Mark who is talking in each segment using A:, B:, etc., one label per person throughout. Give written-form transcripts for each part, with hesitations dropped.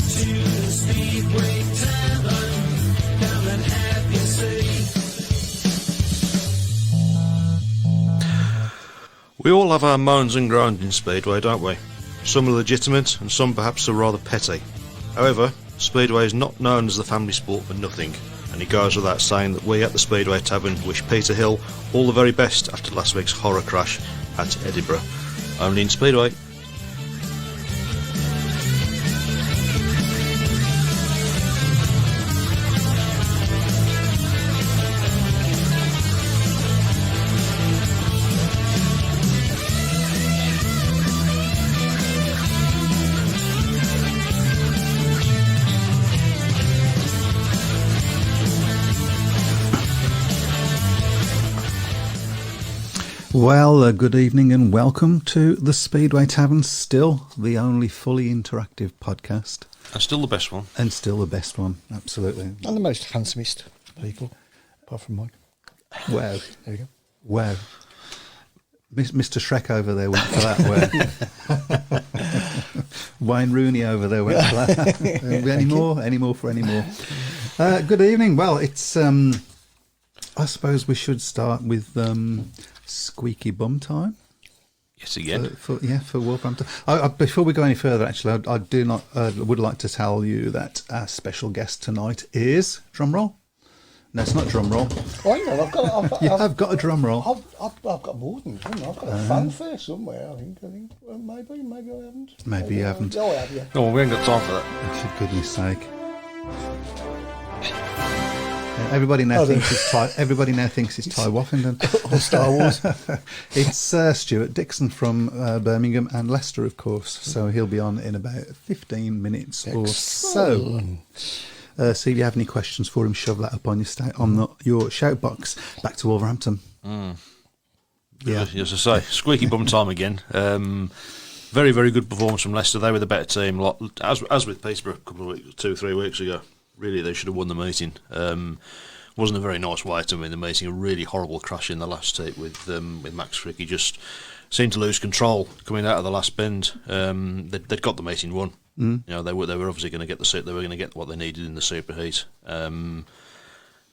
A: to the Speedway Tavern. Come and have your say.
B: We all have our moans and groans in Speedway, don't we? Some are legitimate and some perhaps are rather petty. However, Speedway is not known as the family sport for nothing, and it goes without saying that we at the Speedway Tavern wish Peter Hill all the very best after last week's horror crash at Edinburgh. Only in Speedway.
C: Well, good evening and welcome to the Speedway Tavern, still the only fully interactive podcast.
B: And still the best one.
C: And still the best one, absolutely.
D: And the most handsomest people, apart from Mike.
C: Wow.
D: There you go.
C: Wow. Mr. Shrek over there went for that. Wow. Wayne Rooney over there went for that. Any more for any more. Good evening. Well, it's, I suppose we should start with squeaky bum time.
B: Yes, again.
C: For Wolverhampton. Before we go any further, actually, I would like to tell you that our special guest tonight is, drum roll. No, it's not drum roll.
D: Oh, hang on,
C: I've got a drum roll.
D: I've got more than one. I've got a fanfare somewhere. I think. Maybe I haven't.
C: Maybe you haven't.
D: Oh, I have. Yeah.
B: Oh, we ain't got time for that.
C: For goodness sake. Everybody now thinks it's Ty Woffington
D: Or Star Wars.
C: It's Stuart DICKSON from Birmingham and Leicester, of course. So he'll be on in about 15 minutes or so. So if you have any questions for him, shove that up on your shout box. Back to Wolverhampton.
B: Yeah, as I say, squeaky bum time again. Very, very good performance from Leicester. They were the better team. As with Peterborough a couple of weeks, 2-3 weeks ago. Really, they should have won the meeting. Wasn't a very nice way to win the meeting. A really horrible crash in the last heat with Max Frick. He just seemed to lose control coming out of the last bend. They'd got the meeting won. You know, they were obviously going to get the suit. They were going to get what they needed in the superheat. But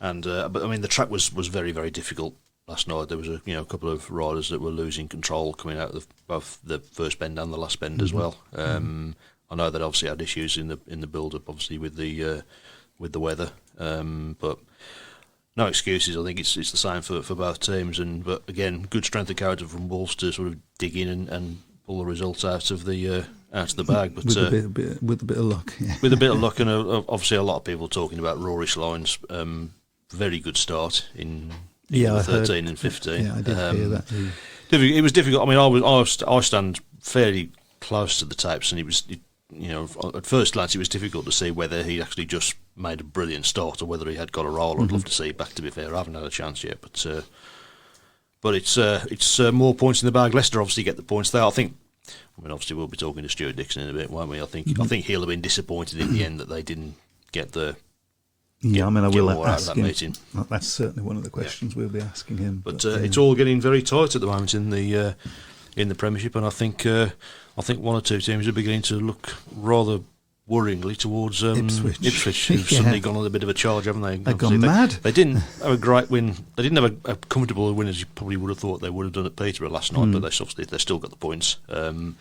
B: I mean, the track was very, very difficult last night. There was a couple of riders that were losing control coming out of both the first bend and the last bend as well. I know that obviously had issues in the build up, obviously with the weather, but no excuses. I think it's the same for both teams. But again, good strength of character from Wolves to sort of dig in and pull the results out of the bag. But
C: with a bit of luck, yeah.
B: With a bit of luck, and obviously a lot of people talking about Rory Schline's very good start in 13 and 15.
C: Yeah, I did hear that.
B: It was difficult. I mean, I stand fairly close to the tapes, and it was. At first glance, it was difficult to see whether he actually just made a brilliant start or whether he had got a roll. I'd love to see it back, to be fair. I haven't had a chance yet, but it's more points in the bag. Leicester obviously get the points there. Obviously we'll be talking to Stuart DICKSON in a bit, won't we? I think he'll have been disappointed in the end that they didn't get the.
C: Yeah, I will ask him.
B: Meeting.
C: That's certainly one of the questions we'll be asking him.
B: But it's all getting very tight at the moment in the Premiership, and I think one or two teams are beginning to look rather worryingly towards Ipswich, who've suddenly gone on a bit of a charge, haven't they?
C: They've gone mad.
B: They didn't have a great win. They didn't have a comfortable win as you probably would have thought they would have done at Peterborough last night, but they've still got the points. And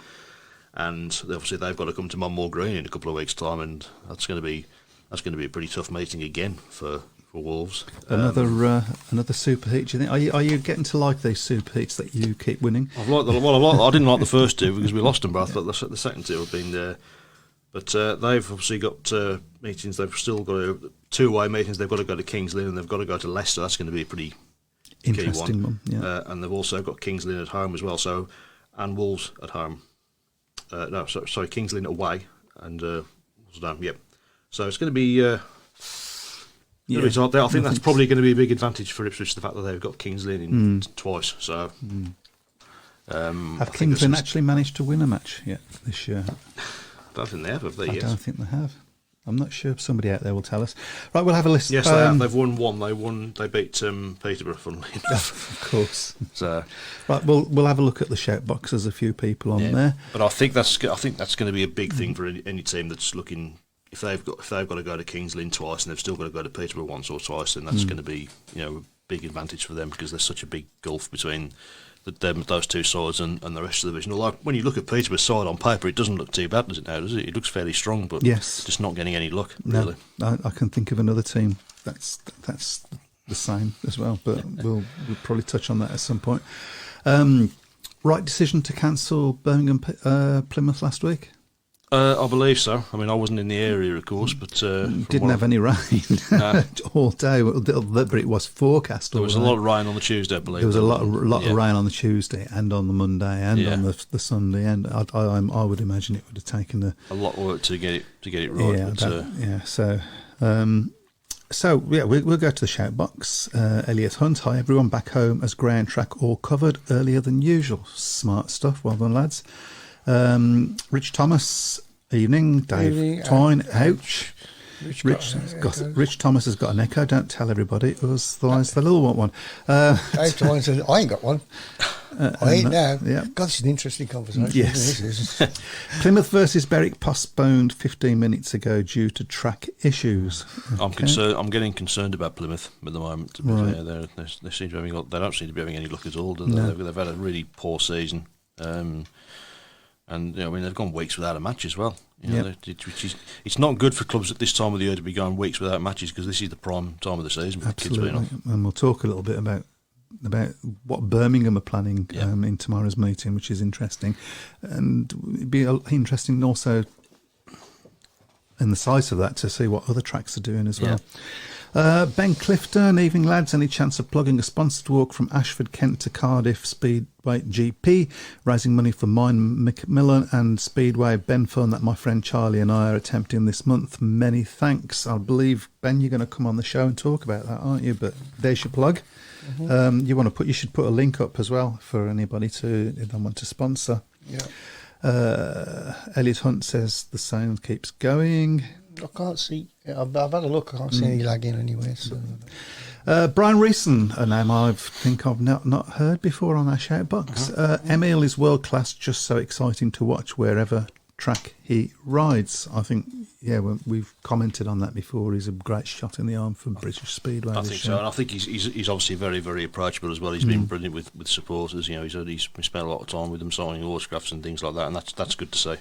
B: obviously they've got to come to Monmore Green in a couple of weeks' time, and that's going to be a pretty tough meeting again for Wolves.
C: Another super heat. Do you think? Are you getting to like these super heats that you keep winning?
B: I didn't like the first two because we lost them both. But the second two have been there. But they've obviously got meetings. They've still got two-way meetings. They've got to go to Kings Lynn and they've got to go to Leicester. That's going to be a pretty
C: interesting
B: key one.
C: Yeah.
B: And they've also got Kings Lynn at home as well. And Wolves at home. Kings Lynn away and Wolves at home. Yep. So it's going to be. I think that's probably going to be a big advantage for Ipswich, the fact that they've got Kings Lynn in twice. So,
C: have Kings Lynn actually managed to win a match yet this year?
B: I don't think they have they?
C: I don't think they have. I'm not sure. Somebody out there will tell us. Right, we'll have a list.
B: Yes, they have. They've won one. They beat Peterborough, funnily enough.
C: Of course.
B: So,
C: right, we'll have a look at the shout box. There's a few people on there.
B: But I think that's going to be a big thing for any team that's looking if they've got to go to Kings Lynn twice and they've still got to go to Peterborough once or twice, then that's going to be a big advantage for them, because there's such a big gulf between those two sides and the rest of the division. Although when you look at Peterborough's side on paper, it doesn't look too bad, does it now? Does it? It looks fairly strong, but just not getting any luck really.
C: No, I can think of another team that's the same as well, but we'll probably touch on that at some point. Right decision to cancel Birmingham Plymouth last week?
B: I believe so. I mean, I wasn't in the area, of course, but
C: didn't have any rain all day, but it was forecast.
B: There was a lot of rain on the Tuesday, I believe.
C: There was a lot of rain on the Tuesday and on the Monday and on the Sunday, and I would imagine it would have taken a lot of work
B: to get it right.
C: So we'll go to the shout box. Elliot Hunt, hi everyone, back home as ground track all covered earlier than usual. Smart stuff, well done lads. Rich Thomas, evening. Dave Twine, ouch. Rich Thomas has got an echo. Don't tell everybody, otherwise they'll all want one.
D: Dave Twine said, I ain't got one. I ain't now.
C: Yeah.
D: God, it's an interesting conversation.
C: Yes. Plymouth versus Berwick postponed 15 minutes ago due to track issues. Okay.
B: I'm getting concerned about Plymouth at the moment. To be fair. They seem to they don't seem to be having any luck at all.
C: No.
B: They've had a really poor season. And I mean, they've gone weeks without a match as well. It's not good for clubs at this time of the year to be going weeks without matches, because this is the prime time of the season for kids being off.
C: And we'll talk a little bit about what Birmingham are planning in tomorrow's meeting, which is interesting, and it'd be interesting also in the size of that to see what other tracks are doing as well. Ben Clifton, evening lads, any chance of plugging a sponsored walk from Ashford, Kent to Cardiff Speedway GP, raising money for Mine Macmillan and Speedway Benfun that my friend Charlie and I are attempting this month? Many thanks. I believe, Ben, you're going to come on the show and talk about that, aren't you? But there's your plug. Mm-hmm. You should put a link up as well for anybody if they want to sponsor. Elliot Hunt says the sound keeps going.
D: I can't see. I've had a look. I can't see any lagging anywhere. So.
C: Brian Reeson, a name I think I've not heard before on our shout box. Emil is world class, just so exciting to watch wherever track he rides. I think, we've commented on that before. He's a great shot in the arm for British Speedway.
B: I think so, and I think he's obviously very, very approachable as well. He's been brilliant with supporters. He's spent a lot of time with them signing autographs and things like that, and that's good to see.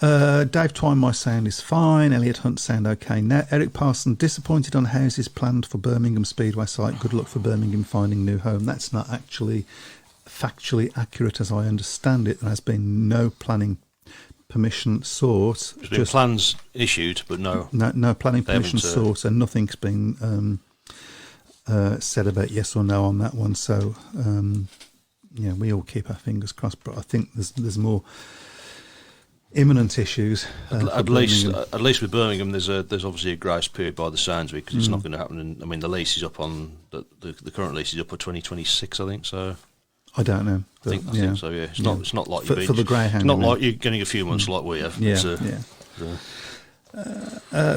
C: Dave Twine, my sound is fine. Elliot Hunt, sound okay now. Eric Parson, disappointed on houses planned for Birmingham Speedway site. Good luck for Birmingham finding new home. That's not actually factually accurate as I understand it. There has been no planning permission sought.
B: There's been plans issued, but no
C: planning permission sought, and nothing's been said about yes or no on that one. So we all keep our fingers crossed. But I think there's more imminent issues.
B: At least with Birmingham, there's obviously a grace period by the sounds of it, because it's not going to happen. I mean, the lease is up on the current lease is up for 2026, I think. So
C: I don't know.
B: I think so. Yeah, it's not like
C: for the greyhound.
B: It's not like you're getting a few months like we have.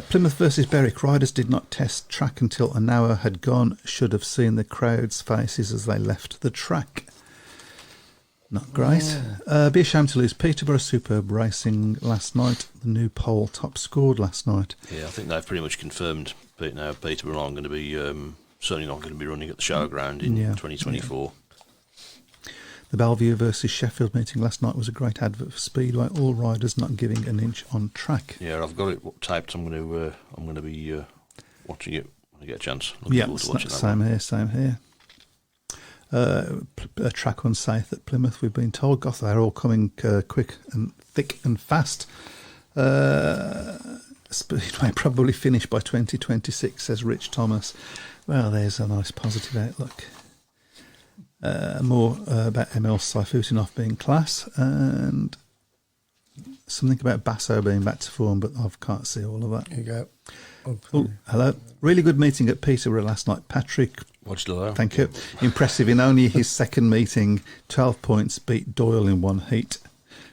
C: Plymouth versus Berwick riders did not test track until an hour had gone. Should have seen the crowd's faces as they left the track. Not great. Be a shame to lose Peterborough. Superb racing last night. The new pole top scored last night.
B: Yeah, I think they've pretty much confirmed now Peterborough aren't going to be certainly not going to be running at the showground in 2024.
C: The Bellevue versus Sheffield meeting last night was a great advert for Speedway. All riders not giving an inch on track.
B: Yeah, I've got it taped. I'm going to be watching it when I get a chance.
C: Same here. A track unsafe at Plymouth, we've been told. Gosh, they're all coming quick and thick and fast. Speedway probably finish by 2026, says Rich Thomas. Well, there's a nice positive outlook. More about Emil Saifutinov being class, and something about Basso being back to form, but I can't see all of that.
D: There you go.
C: Oh, hello. Really good meeting at Peterborough last night. Patrick, thank you. Impressive in only his second meeting. 12 points, beat Doyle in one heat.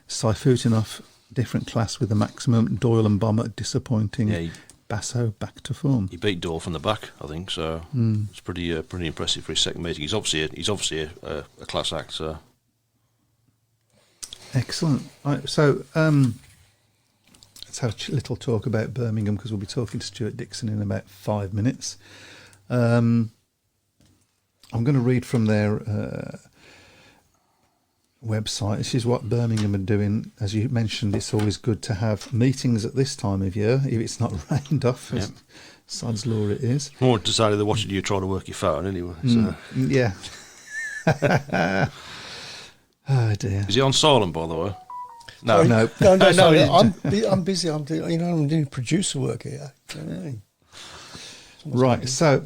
C: Saifutinov, different class with the maximum. Doyle and Bomber, disappointing. Yeah, Basso back to form.
B: He beat Doyle from the back, I think. So it's pretty impressive for his second meeting. He's obviously a class act. So
C: excellent. Right, so let's have a little talk about Birmingham, because we'll be talking to Stuart Dickson in about 5 minutes. I'm going to read from their website. This is what Birmingham are doing. As you mentioned, it's always good to have meetings at this time of year if it's not rained off.
B: Yep.
C: Sod's law it is.
B: More decided they're watching you try to work your phone anyway. So.
C: Yeah. Oh dear.
B: Is he on silent, by the way?
C: No.
D: No,
B: No,
D: sorry,
B: you-
D: I'm busy. I'm doing producer work here. You know what I mean?
C: Right, so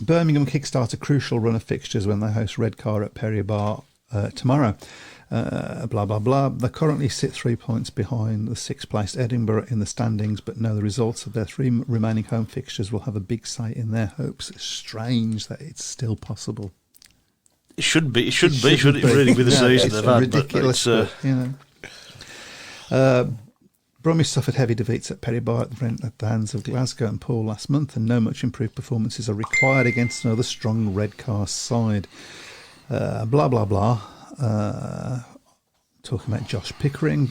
C: Birmingham kickstart a crucial run of fixtures when they host Redcar at Perry Bar tomorrow. Blah, blah, blah. They currently sit 3 points behind the sixth placed Edinburgh in the standings, but know the results of their 3 remaining home fixtures will have a big say in their hopes. It's strange that it's still possible.
B: It should be. It should be. Should it really be the season
C: it's
B: they've had?
C: ridiculous,
B: But
C: you know. Bromwich suffered heavy defeats at Perry Bar at the hands of Glasgow and Paul last month, and no much improved performances are required against another strong Redcar side. Blah, blah, blah. Talking about Josh Pickering.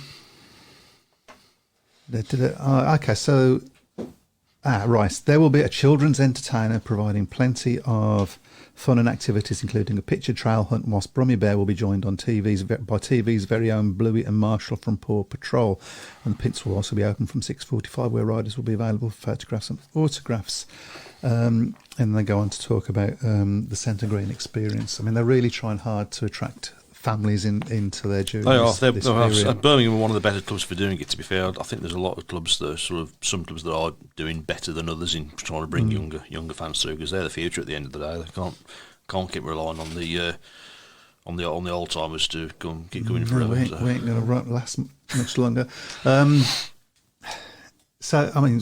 C: Okay, so... right. There will be a children's entertainer providing plenty of fun and activities, including a picture trail hunt, whilst Brummy Bear will be joined on by TV's very own Bluey and Marshall from Paw Patrol. And the pits will also be open from 6:45, where riders will be available for photographs and autographs. And they go on to talk about the Centre Green experience. I mean, they're really trying hard to attract families into their during this period.
B: Birmingham are one of the better clubs for doing it, to be fair. I think there's a lot of clubs that are some clubs that are doing better than others in trying to bring younger fans through, because they're the future at the end of the day. They can't keep relying on the old timers to keep coming forever.
C: We ain't going to last much longer. So, I mean,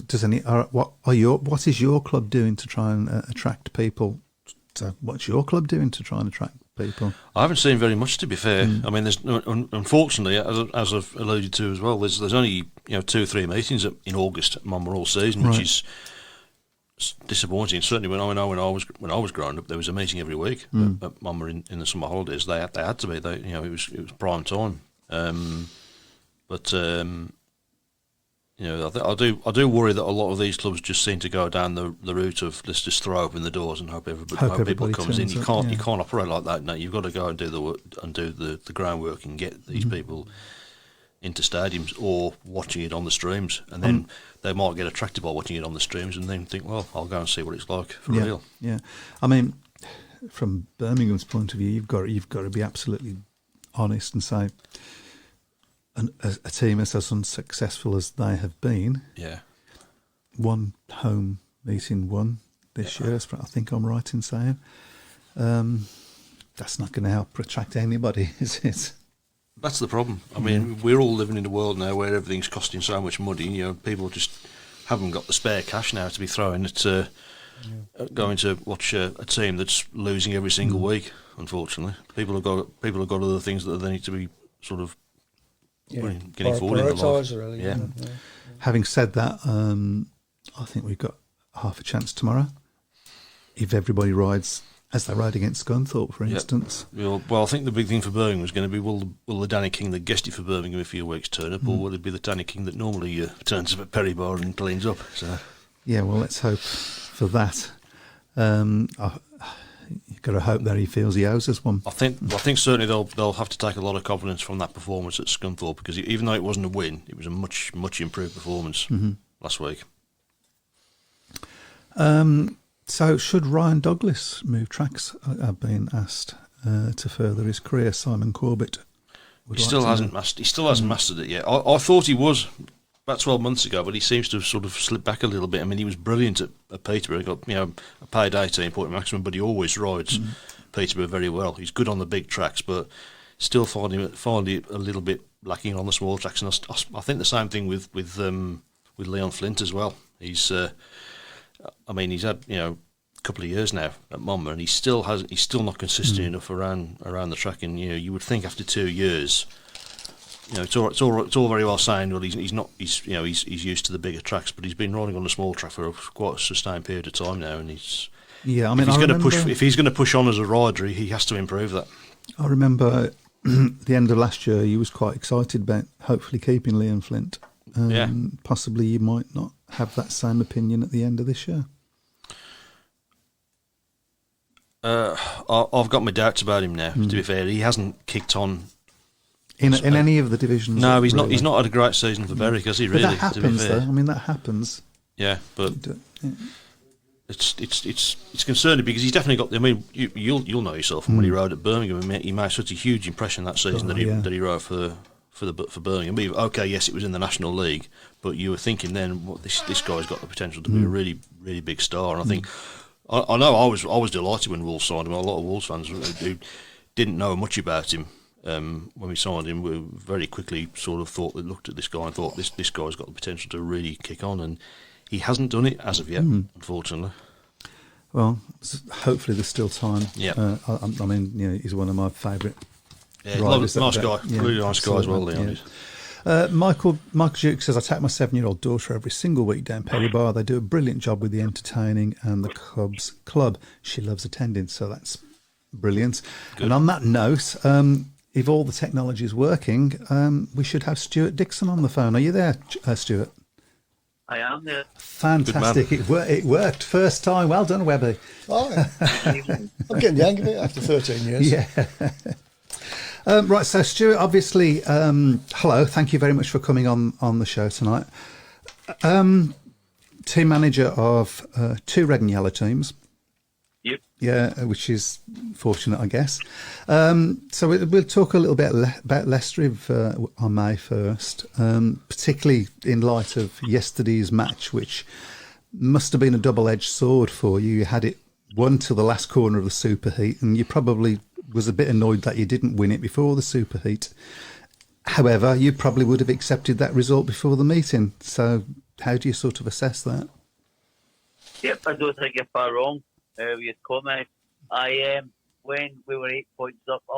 C: what is your club doing to try and attract people? So, what's your club doing to try and attract people?
B: I haven't seen very much, to be fair. I mean, there's unfortunately, as I've alluded to as well, there's only 2 or 3 meetings in August at Monmouth all season, which is disappointing. Certainly, when I was growing up, there was a meeting every week at Monmouth in the summer holidays. They had to be. It was prime time. I do worry that a lot of these clubs just seem to go down the route of let's just throw open the doors and hope everybody comes in. You can't operate like that. No, you've got to go and do the work and do the groundwork and get these people into stadiums or watching it on the streams, and then they might get attracted by watching it on the streams and then think, well, I'll go and see what it's like for real.
C: Yeah, I mean, from Birmingham's point of view, you've got to be absolutely honest and say, a team as unsuccessful as they have been, one home meeting this year, I think I'm right in saying, that's not going to help attract anybody, is it?
B: That's the problem. I mean, we're all living in a world now where everything's costing so much money. People just haven't got the spare cash now to be throwing at going to watch a team that's losing every single week. Unfortunately, people have got other things that they need to be sort of getting forward in the life.
D: Really,
B: yeah.
C: Having said that, I think we've got half a chance tomorrow if everybody rides as they ride against Scunthorpe, for instance.
B: Well, I think the big thing for Birmingham is going to be will the Danny King that guested for Birmingham a few weeks turn up, or will it be the Danny King that normally turns up at Perry Bar and cleans up? So
C: yeah, well, let's hope for that. You've got to hope that he feels he owes us one.
B: I think certainly they'll have to take a lot of confidence from that performance at Scunthorpe, because even though it wasn't a win, it was a much improved performance last week.
C: So should Ryan Douglas move tracks? I've been asked to further his career. Simon Corbett
B: He still hasn't mastered it yet. I thought he was about 12 months ago, but he seems to have sort of slipped back a little bit. I mean, he was brilliant at Peterborough. He got a paid 18-point maximum, but he always rides Peterborough very well. He's good on the big tracks, but still find it a little bit lacking on the small tracks. And I think the same thing with Leon Flint as well. He's he's had a couple of years now at Monmouth, and he's still not consistent enough around the track. And you would think after 2 years, it's all very well saying, well, he's used to the bigger tracks, but he's been riding on the small track for quite a sustained period of time now, and if he's going to push on as a rider, he has to improve that.
C: I remember at the end of last year, he was quite excited about hopefully keeping Leon Flint. possibly you might not have that same opinion at the end of this year.
B: I've got my doubts about him now. To be fair, he hasn't kicked on
C: in any of the divisions.
B: No, he's not. He's not had a great season for Berwick, has he? Really,
C: but that happens, though. I mean, that happens.
B: Yeah, but it's concerning because he's definitely got. I mean, you'll know yourself from when he rode at Birmingham. He made such a huge impression that season that he rode for Birmingham. Okay, yes, it was in the National League, but you were thinking then, this guy's got the potential to be a really, really big star. And I think I know I was delighted when Wolves signed him. A lot of Wolves fans who didn't know much about him when we signed him, we very quickly sort of looked at this guy and thought this guy's got the potential to really kick on, and he hasn't done it as of yet, unfortunately.
C: Well, hopefully there's still time.
B: Yeah,
C: I mean, he's one of my favourite.
B: Yeah, nice guy, really nice guy as well, Leon.
C: Michael Duke says, I take my 7-year-old daughter every single week down Perry Bar. They do a brilliant job with the entertaining and the Cubs club. She loves attending, so that's brilliant. Good. And on that note, if all the technology is working, we should have Stuart Dickson on the phone. Are you there, Stuart?
E: I am there.
C: Fantastic. It worked. First time. Well done, Webby.
D: Oh, I'm getting the hang of it after 13 years.
C: Yeah. Right, so Stuart, obviously, hello. Thank you very much for coming on the show tonight. Team manager of 2 red and yellow teams.
E: Yep.
C: Yeah, which is fortunate, I guess. So we'll talk a little bit about Leicester on May 1st, particularly in light of yesterday's match, which must have been a double-edged sword for you. You had it won to the last corner of the superheat, and you probably was a bit annoyed that you didn't win it before the superheat. However, you probably would have accepted that result before the meeting. So how do you sort of assess that?
E: Yep, I don't think you're far wrong with your comment. When we were 8 points up, I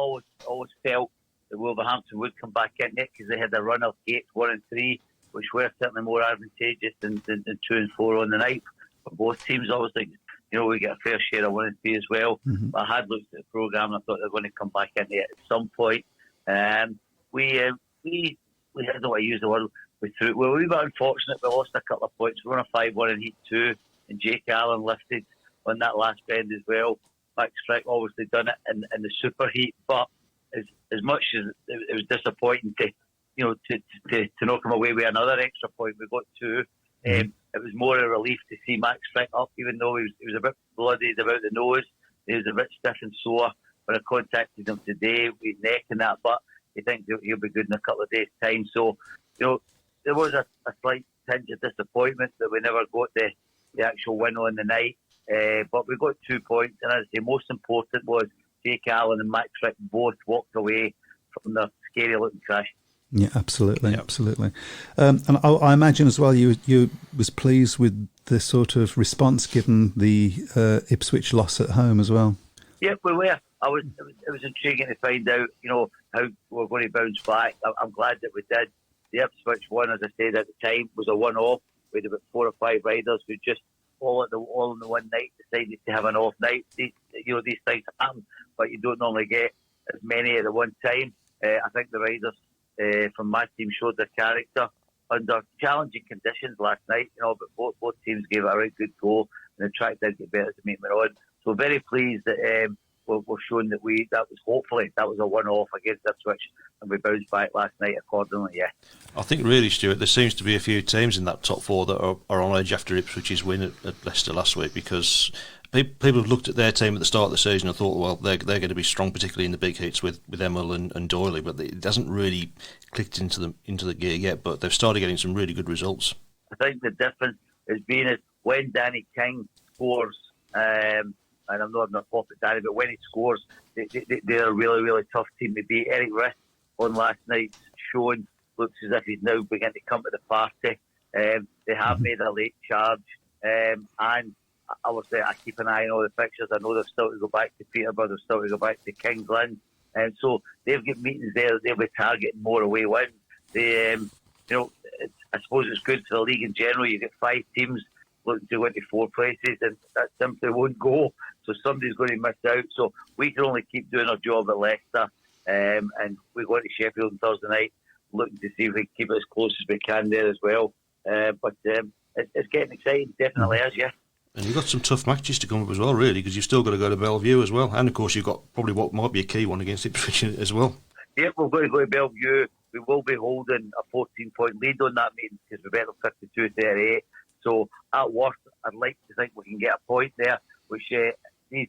E: always felt that Wolverhampton would come back in it because they had a run of gates 1 and 3, which were certainly more advantageous than 2 and 4 on the night. For both teams, obviously, we get a fair share of 1 and 3 as well. Mm-hmm. But I had looked at the programme and I thought they were going to come back in it at some point. We had, I don't want to use the word, we were unfortunate. We lost a couple of points. We won a 5-1 in Heat 2, and Jake Allen lifted on that last bend as well. Max Frick obviously done it in the super heat, but as much as it was disappointing to knock him away with another extra point, we got 2. It was more a relief to see Max Frick up, even though he was a bit bloodied about the nose. He was a bit stiff and sore. But I contacted him today with neck and that, but he thinks he'll be good in a couple of days' time. So, there was a slight tinge of disappointment that we never got the actual win on the night. But we got 2 points, and as I say, most important was Jake Allen and Max Frick both walked away from the scary-looking crash.
C: Yeah, absolutely, absolutely. And I imagine as well you was pleased with the sort of response given the Ipswich loss at home as well.
E: Yeah, we were. It was intriguing to find out, how we're going to bounce back. I'm glad that we did. The Ipswich one, as I said at the time, was a one-off. We had about 4 or 5 riders who just all in the one night decided to have an off night. These things happen, but you don't normally get as many at the one time. I think the riders from my team showed their character under challenging conditions last night, but both teams gave it a right good go, and the track did get better to make it on. So very pleased that we're showing that that was a one-off against Ipswich, and we bounced back last night accordingly. Yeah,
B: I think really, Stuart, there seems to be a few teams in that top 4 that are on edge after Ipswich's win at Leicester last week, because people have looked at their team at the start of the season and thought, well, they're going to be strong, particularly in the big heats with Emil and Doyley, but it hasn't really clicked into the gear yet. But they've started getting some really good results.
E: I think the difference has been is when Danny King scores. And I'm not a prophet, Danny, but when he scores, they're a really, really tough team to beat. Eric Riss on last night's showing looks as if he's now beginning to come to the party. They have made a late charge, and I would say I keep an eye on all the fixtures. I know they've still to go back to Peterborough, they've still to go back to Kings Lynn, and so they've got meetings there. They'll be targeting more away wins. I suppose it's good for the league in general. You get 5 teams looking to go into 4 places, and that simply won't go. So somebody's going to miss out. So we can only keep doing our job at Leicester, and we go into Sheffield on Thursday night. looking to see if we can keep it as close as we can there as well. But it's getting exciting, definitely is, yeah.
B: And you've got some tough matches to come up as well, really, because you've still got to go to Bellevue as well. And, of course, you've got probably what might be a key one against Ipswich as well.
E: Yep, we're going to go to Bellevue. We will be holding a 14-point lead on that meeting because we bet them 52-38. So, at worst, I'd like to think we can get a point there, which these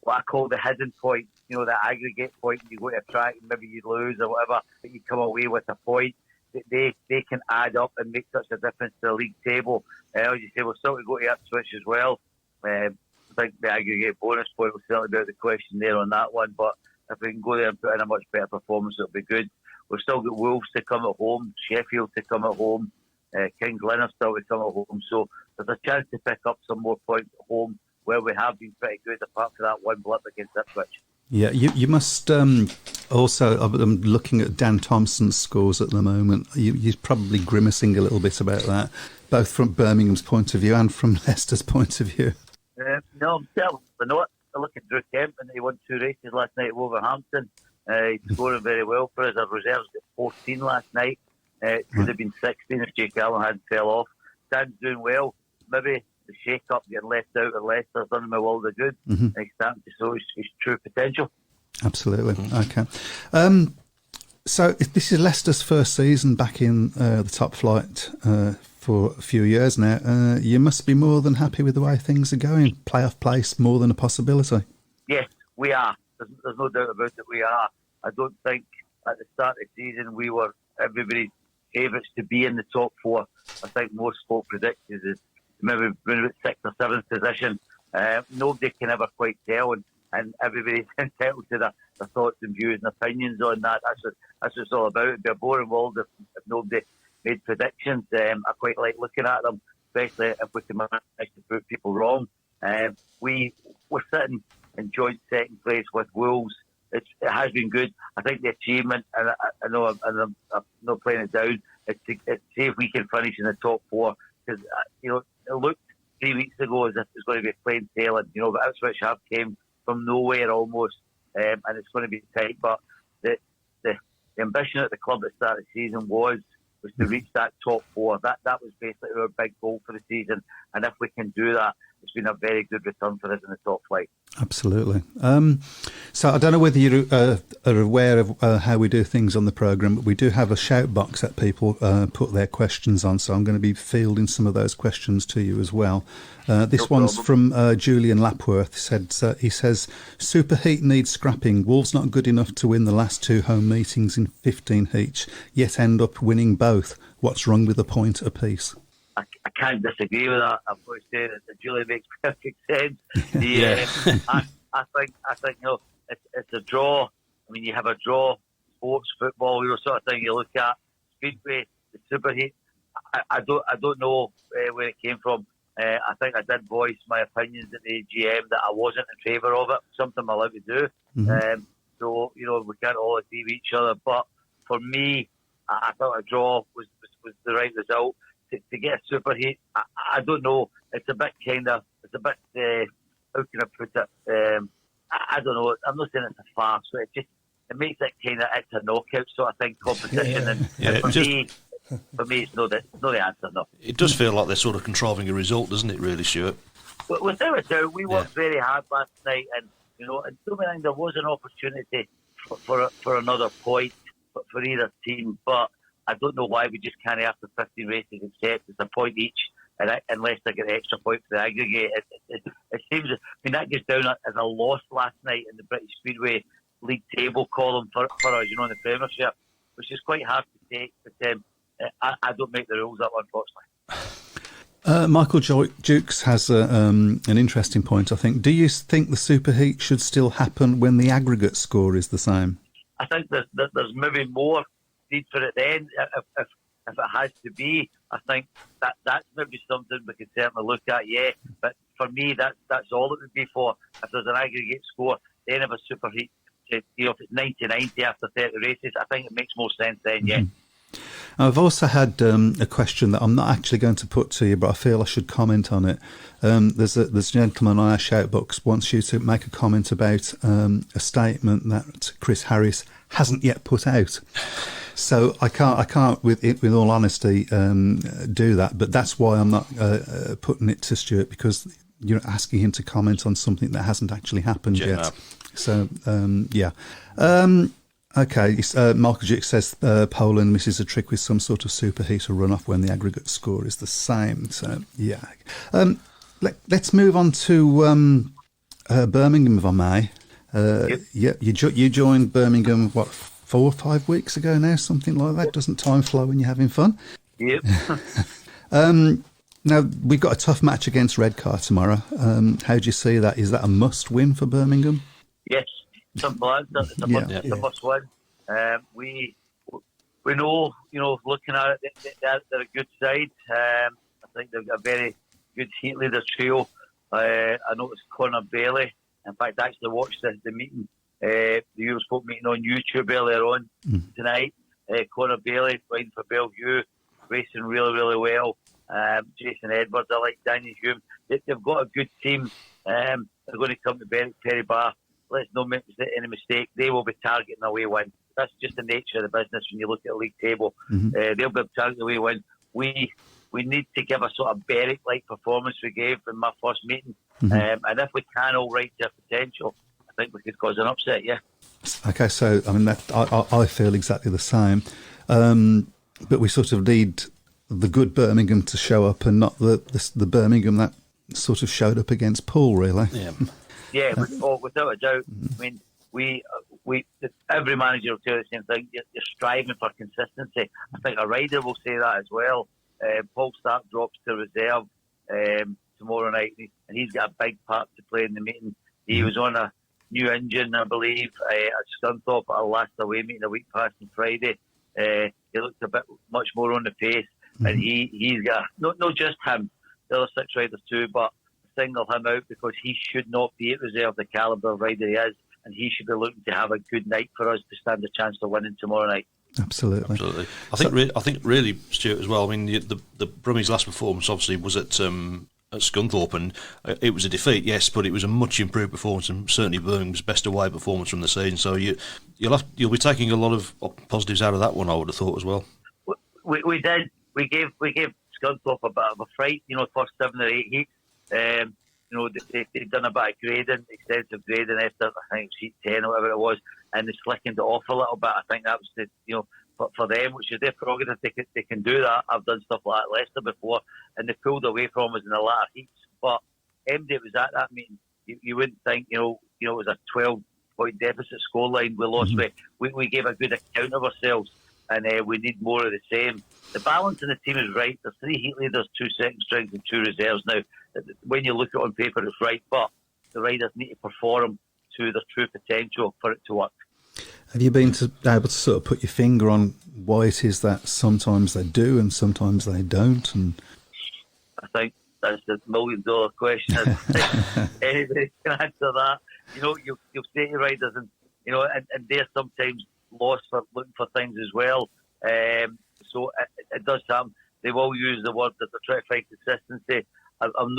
E: what I call the hidden point, the aggregate point. You go to a track and maybe you lose or whatever, but you come away with a point. They can add up and make such a difference to the league table. As you say, we'll still go to Ipswich as well. I think the aggregate bonus point will certainly be out of the question there on that one. But if we can go there and put in a much better performance, it'll be good. We've still got Wolves to come at home, Sheffield to come at home, Kings Lynn are still to come at home. So there's a chance to pick up some more points at home where we have been pretty good apart from that one blip against Ipswich.
C: Yeah, you must also, I'm looking at Dan Thompson's scores at the moment, you're probably grimacing a little bit about that, both from Birmingham's point of view and from Leicester's point of view.
E: No, I'm still not. I look at Drew Kemp and he won 2 races last night at Wolverhampton. He's scoring very well for us. Our reserves got 14 last night. It could have been 16 if Jake Allen hadn't fell off. Dan's doing well. Maybe the shake-up getting left out at Leicester's done him a world of good. And he's starting to show his true potential.
C: Absolutely. Okay. So if this is Leicester's first season back in the top flight for a few years now. You must be more than happy with the way things are going. Playoff place more than a possibility.
E: Yes, we are. There's no doubt about it. We are. I don't think at the start of the season we were everybody's favourites to be in the top 4. I think most folk predicted is maybe been about 6th or 7th position. Nobody can ever quite tell, and everybody's entitled to their thoughts and views and opinions on that. That's what it's all about. It'd be a boring world if nobody made predictions. I quite like looking at them, especially if we can manage to prove people wrong. We're sitting in joint second place with Wolves. It has been good. I think the achievement, and I know I'm not playing it down, it's to see if we can finish in the top 4. Because, it looked 3 weeks ago as if it's going to be plain sailing, but Ipswich have came from nowhere almost, and it's going to be tight. But the ambition at the club at the start of the season was to reach that top 4. That was basically our big goal for the season. And if we can do that, it's been a very good return for us in the top flight.
C: Absolutely. So I don't know whether you are aware of how we do things on the programme, but we do have a shout box that people put their questions on, so I'm going to be fielding some of those questions to you as well. This one's from Julian Lapworth. He says, Superheat needs scrapping. Wolves not good enough to win the last 2 home meetings in 15 each, yet end up winning both. What's wrong with a point apiece?
E: I can't disagree with that. I've got to say that Julie makes perfect sense. I think it's a draw. I mean, you have a draw, sports, football, sort of thing. You look at Speedway, the Superheat. I don't know where it came from. I think I did voice my opinions at the AGM that I wasn't in favour of it. Something I'm allowed to do. So we can't all agree with each other. But for me, I thought a draw was the right result. To get a Superheat, I don't know. It's a bit how can I put it? I don't know. I'm not saying it's a farce, but it makes it it's a knockout sort of thing, competition. And for me, it's not the answer, no.
B: It does feel like they're sort of contriving a result, doesn't it, really, Stuart?
E: But without a doubt, we worked very hard last night, and and so many there was an opportunity for another point for either team, but I don't know why we just can't, after 15 races, accept it's a point each, unless they get an extra point for the aggregate. It seems, that goes down as a loss last night in the British Speedway League table column for us, in the Premiership, which is quite hard to take. But I don't make the rules up, unfortunately.
C: Michael Jukes has an interesting point, I think. Do you think the Superheat should still happen when the aggregate score is the same?
E: I think there's maybe more need for it then, if it has to be. I think that's maybe something we could certainly look at, but for me that's all it would be for. If there's an aggregate score, then if a Superheat, if it's 90-90 after 30 races, I think it makes more sense then,
C: I've also had a question that I'm not actually going to put to you, but I feel I should comment on it. There's a gentleman on our Shoutbox wants you to make a comment about a statement that Chris Harris hasn't yet put out. So I can't, with all honesty, do that. But that's why I'm not putting it to Stuart, because you're asking him to comment on something that hasn't actually happened yet.
B: No.
C: So yeah. Okay, Michael Duke says Poland misses a trick with some sort of superheater runoff when the aggregate score is the same. So, yeah. Let's move on to Birmingham, if I may. Yeah, you joined Birmingham, 4 or 5 weeks ago now, something like that? Doesn't time flow when you're having fun?
E: Yep.
C: Now, we've got a tough match against Redcar tomorrow. How do you see that? Is that a must-win for Birmingham?
E: Yes. Simple answer. It's a must win. We know, looking at it, they're a good side. I think they've got a very good heat leader trio. I noticed Conor Bailey. In fact, I actually watched the meeting, the Eurosport meeting on YouTube earlier on tonight. Conor Bailey riding for Bellevue, racing really, really well. Jason Edwards, I like Daniel Hume. They've got a good team. They're going to come to Perry Bar. Let's not make any mistake. They will be targeting away win. That's just the nature of the business when you look at the league table. They'll be targeting away win. We need to give a sort of Berwick-like performance we gave in my first meeting. And if we can all right to our potential, I think we could cause an upset, yeah.
C: Okay, so, I mean, I feel exactly the same. But we sort of need the good Birmingham to show up and not the Birmingham that sort of showed up against Poole, really.
B: Yeah.
E: Yeah, without a doubt. I mean, we every manager will tell you the same thing. You're striving for consistency. I think a rider will say that as well. Paul Stark drops to reserve tomorrow night, and he's got a big part to play in the meeting. He was on a new engine, I believe, at Scunthorpe at our last away meeting a week past on Friday. He looked a bit much more on the pace, and he's got not just him, the other 6 riders too, but single him out because he should not be at reserve the calibre of rider he is, and he should be looking to have a good night for us to stand a chance of winning tomorrow night.
C: Absolutely.
B: I think really, Stuart, as well. I mean, the Brummie's last performance obviously was at Scunthorpe, and it was a defeat, yes, but it was a much improved performance, and certainly Birmingham's best away performance from the season. So you'll be taking a lot of positives out of that one, I would have thought as well.
E: We did. We gave Scunthorpe a bit of a fright. First 7 or 8 heats. They'd done a bit of grading, extensive grading after, I think, heat 10 or whatever it was, and they slickened it off a little bit. I think that was for them, which is their prerogative. They can do that. I've done stuff like that at Leicester before, and they pulled away from us in the latter heats. But MD was at that meeting. You wouldn't think, it was a 12-point deficit scoreline. We lost. We gave a good account of ourselves, and we need more of the same. The balance in the team is right. There's 3 heat leaders, 2 second strings, and 2 reserves now. When you look at it on paper, it's right, but the riders need to perform to their true potential for it to work.
C: Have you been able to sort of put your finger on why it is that sometimes they do and sometimes they don't? And
E: I think that's the $1,000,000 question. Anybody can answer that. You'll say to riders, and they're sometimes lost for looking for things as well. So it does happen. They will use the word that they're trying to find consistency. I don't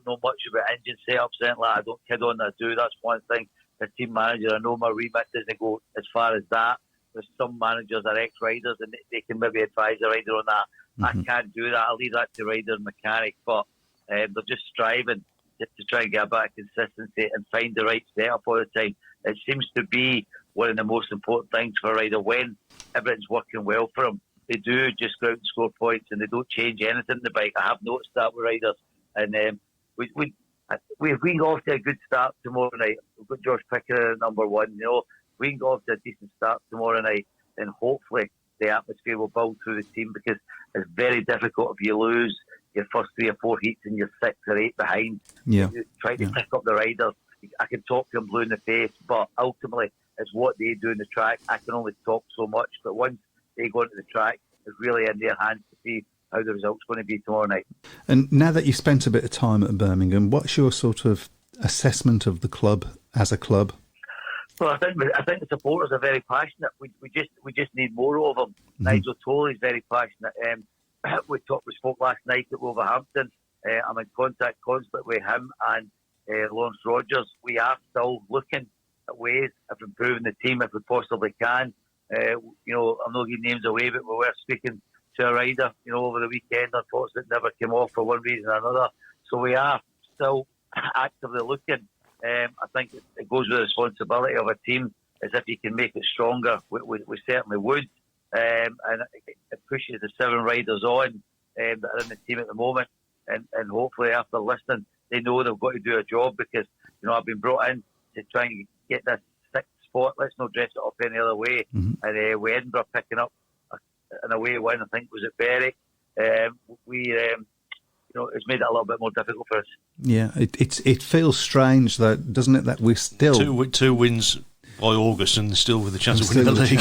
E: know much about engine setups, anything like that. I don't kid on that. That's one thing. The team manager, I know my remit doesn't go as far as that. There's some managers are ex-riders and they can maybe advise a rider on that. I can't do that. I'll leave that to rider and mechanic. But they're just striving to try and get a bit of consistency and find the right setup all the time. It seems to be one of the most important things for a rider when everything's working well for them. They do just go out and score points and they don't change anything in the bike. I have noticed that with riders. And we've been off to a good start tomorrow night. We've got Josh Pickering at number 1. We can go off to a decent start tomorrow night, and hopefully the atmosphere will build through the team, because it's very difficult if you lose your first 3 or 4 heats and you're 6 or 8 behind. You try to pick up the riders. I can talk to them blue in the face, but ultimately it's what they do in the track. I can only talk so much, but once they go into the track, it's really in their hands to see how the result's going to be tomorrow night.
C: And now that you've spent a bit of time at Birmingham, what's your sort of assessment of the club as a club?
E: Well, I think the supporters are very passionate. We just need more of them. Nigel Tolley is very passionate. We spoke last night at Wolverhampton. I'm in contact constantly with him and Lawrence Rogers. We are still looking at ways of improving the team if we possibly can. I'm not giving names away, but we were speaking to a rider, over the weekend. Unfortunately, it never came off for one reason or another. So we are still actively looking. I think it goes with the responsibility of a team, as if you can make it stronger. We certainly would. And it pushes the 7 riders on that are in the team at the moment. And hopefully after listening, they know they've got to do a job because, I've been brought in to try and get this 6th spot. Let's not dress it up any other way. And with Edinburgh picking up an away win, I think was at Berwick. It's made it a little bit more difficult for us.
C: Yeah, it feels strange, though, doesn't it, that we're still...
B: Two wins by August and still with a chance of winning the league.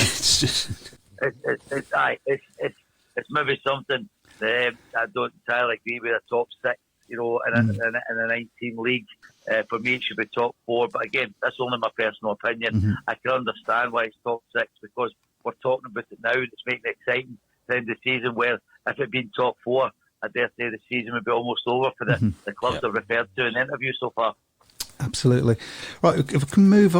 E: It's maybe something I don't entirely agree with a top 6, in a 19 league. For me, it should be top 4. But again, that's only my personal opinion. I can understand why it's top 6 because we're talking about it now and it's making it exciting at the end of the season, where if it had been top 4, I dare say the season would be almost over for the clubs I've referred to in the interview so far.
C: Absolutely. Right, if we can move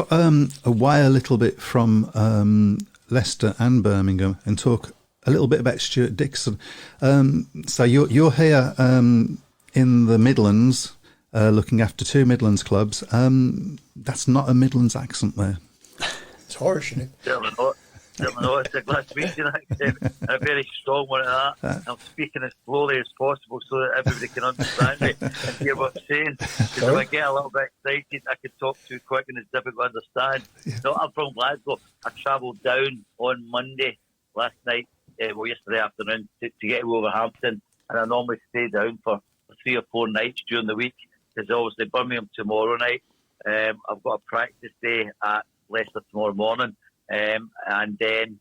C: away a little bit from Leicester and Birmingham and talk a little bit about Stuart Dickson. So you're here in the Midlands, looking after 2 Midlands clubs. That's not a Midlands accent there.
D: It's harsh, isn't it?
E: Certainly not. It's a Glaswegian accent, and a very strong one at that. I'm speaking as slowly as possible so that everybody can understand me and hear what I'm saying. Because if I get a little bit excited, I can talk too quick and it's difficult to understand. No, I'm from Glasgow. I travelled down on Monday last night, yesterday afternoon, to get to Wolverhampton, and I normally stay down for 3 or 4 nights during the week. Because obviously Birmingham tomorrow night, I've got a practice day at Leicester tomorrow morning. And then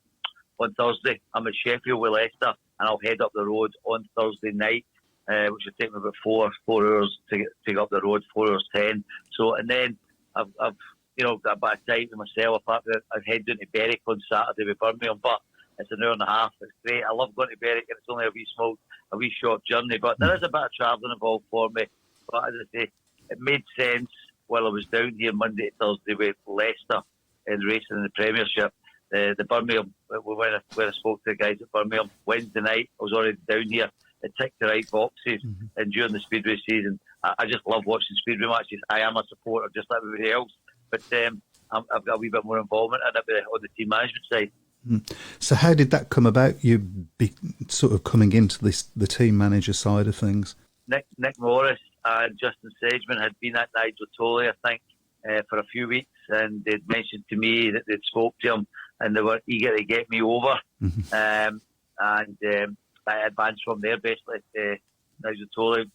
E: on Thursday, I'm at Sheffield with Leicester, and I'll head up the road on Thursday night, which will take me about 4 hours to get up the road, 4 hours 10. So, and then I've got a bit of time to myself. I'd head down to Berwick on Saturday with Birmingham, but it's an hour and a half. It's great. I love going to Berwick, and it's only a wee short journey, but there is a bit of travelling involved for me. But as I say, it made sense while I was down here Monday to Thursday with Leicester in racing in the Premiership. The Birmingham, when I spoke to the guys at Birmingham Wednesday night, I was already down here. It ticked the right boxes, and during the Speedway season, I just love watching Speedway matches. I am a supporter just like everybody else, but I've got a wee bit more involvement in it on the team management side.
C: So how did that come about, you be sort of coming into the team manager side of things?
E: Nick Morris and Justin Sedgman had been at Nigel Tolley, I think, for a few weeks, and they'd mentioned to me that they'd spoke to him and they were eager to get me over. And I advanced from there, basically. Nigel Tolley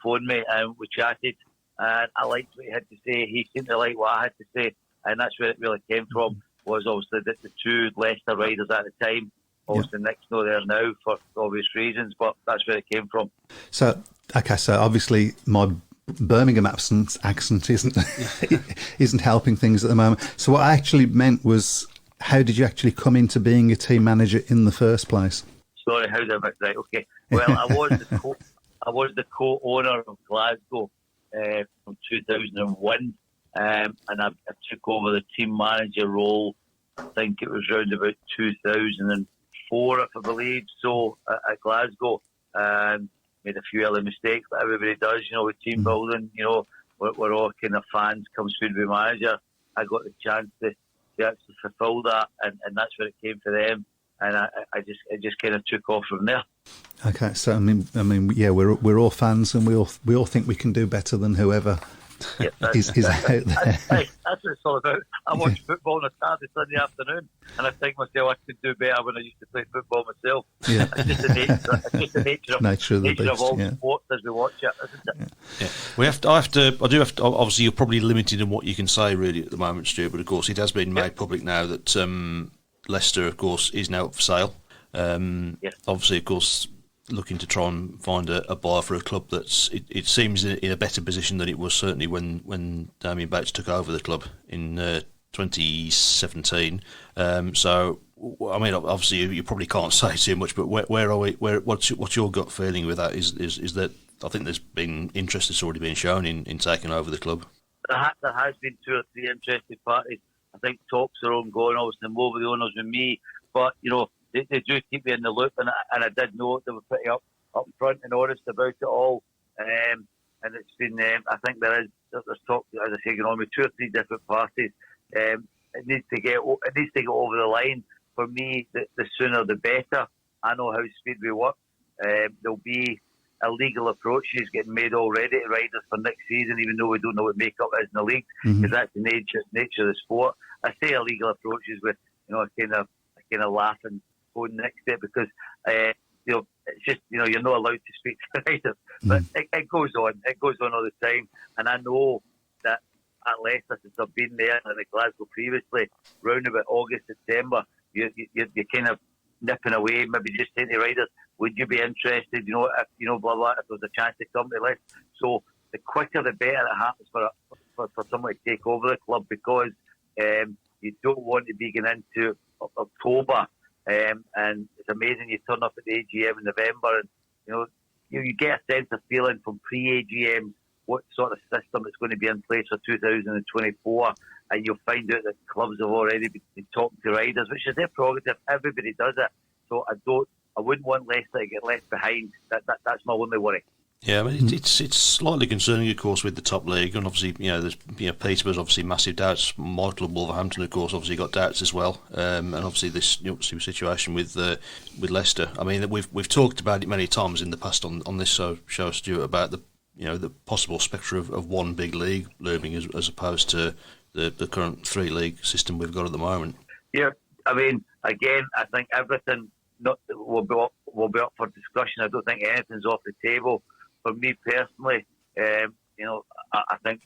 E: phoned me and we chatted, and I liked what he had to say. He seemed to like what I had to say, and that's where it really came from, was obviously the 2 Leicester riders at the time. Obviously Nick's not there now for obvious reasons, but that's where it came from. So
C: obviously my Birmingham accent isn't helping things at the moment. So what I actually meant was, how did you actually come into being a team manager in the first place?
E: Sorry, how did I... Right, okay. Well, I was the co-owner of Glasgow from 2001, and I took over the team manager role, I think it was around about 2004, if I believe, so at Glasgow. Made a few early mistakes, but everybody does, with team building. We're all kind of fans come Speedway manager. I got the chance to actually fulfil that, and that's where it came for them. And it just kind of took off from there.
C: Okay, so I mean, yeah, we're all fans, and we all think we can do better than whoever is out there.
E: That's what it's all about. I watch football on a Saturday, Sunday afternoon, and I think myself I could do better when I used to play football myself. Yeah. It's just the nature of all sports as we watch it, isn't it?
B: Yeah. I do have to. Obviously, you're probably limited in what you can say really at the moment, Stuart. But of course, it has been made public now that Leicester, of course, is now up for sale. Obviously, of course, looking to try and find a buyer for a club that's it seems in a better position than it was certainly when Damien Bates took over the club in 2017. So, I mean, obviously, you probably can't say too much, but where are we? What's your gut feeling with that? Is that I think there's been interest that's already been shown in taking over the club.
E: There has been 2 or 3 interested parties. I think talks are ongoing, obviously, more with the owners than me, but they do keep me in the loop, and I did know they were pretty up front and honest about it all. And it's been, I think there's talk, as I say, going on with 2 or 3 different parties. It needs to get over the line. For me, the sooner the better. I know how Speedway works. There'll be illegal approaches getting made already to riders for next season, even though we don't know what makeup is in the league, because that's the nature of the sport. I say illegal approaches with a kind of laugh and going next to it, because it's just you're not allowed to speak to riders, but it goes on. It goes on all the time, and I know that at Leicester, since I've been there, and at Glasgow previously, round about August, September, you're kind of nipping away, maybe just saying to riders, would you be interested? Blah blah. If there's a chance to come to the list, so the quicker the better it happens for someone to take over the club, because you don't want to be getting into October, and it's amazing you turn up at the AGM in November, and you get a sense of feeling from pre-AGM what sort of system is going to be in place for 2024, and you'll find out that clubs have already been talking to riders, which is their prerogative. Everybody does it, so I wouldn't want Leicester to get left behind. That's my only worry.
B: Yeah, I mean, it's slightly concerning, of course, with the top league, and obviously, there's Peterborough's obviously massive doubts. My club, Wolverhampton, of course, obviously got doubts as well, and obviously this situation with Leicester. I mean, we've talked about it many times in the past on this show, Stuart, about the possible spectre of one big league looming as opposed to the current 3-league system we've got at the moment. Yeah,
E: I mean, again, I think everything will be up for discussion. I don't think anything's off the table. For me personally, I think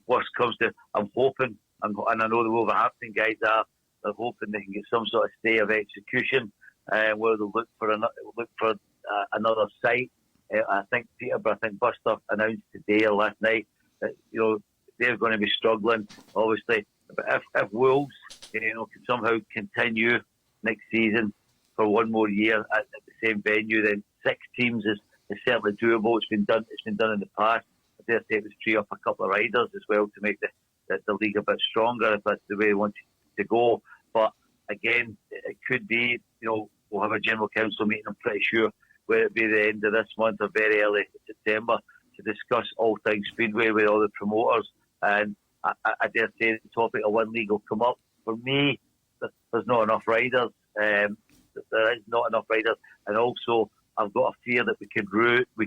E: worst comes to, I'm hoping, and I know the Wolverhampton guys they're hoping they can get some sort of stay of execution, where they'll look for another site. I think Buster announced today or last night that they're going to be struggling, obviously. But if Wolves can somehow continue next season for one more year at the same venue, then 6 teams is certainly doable. It's been done in the past. I dare say it would free up a couple of riders as well to make the league a bit stronger if that's the way they want to go. But again, it could be, we'll have a general council meeting, I'm pretty sure, whether it be the end of this month or very early September, to discuss all things Speedway with all the promoters. And I dare say the topic of one league will come up. For me, there's not enough riders. There is not enough riders, and also I've got a fear that we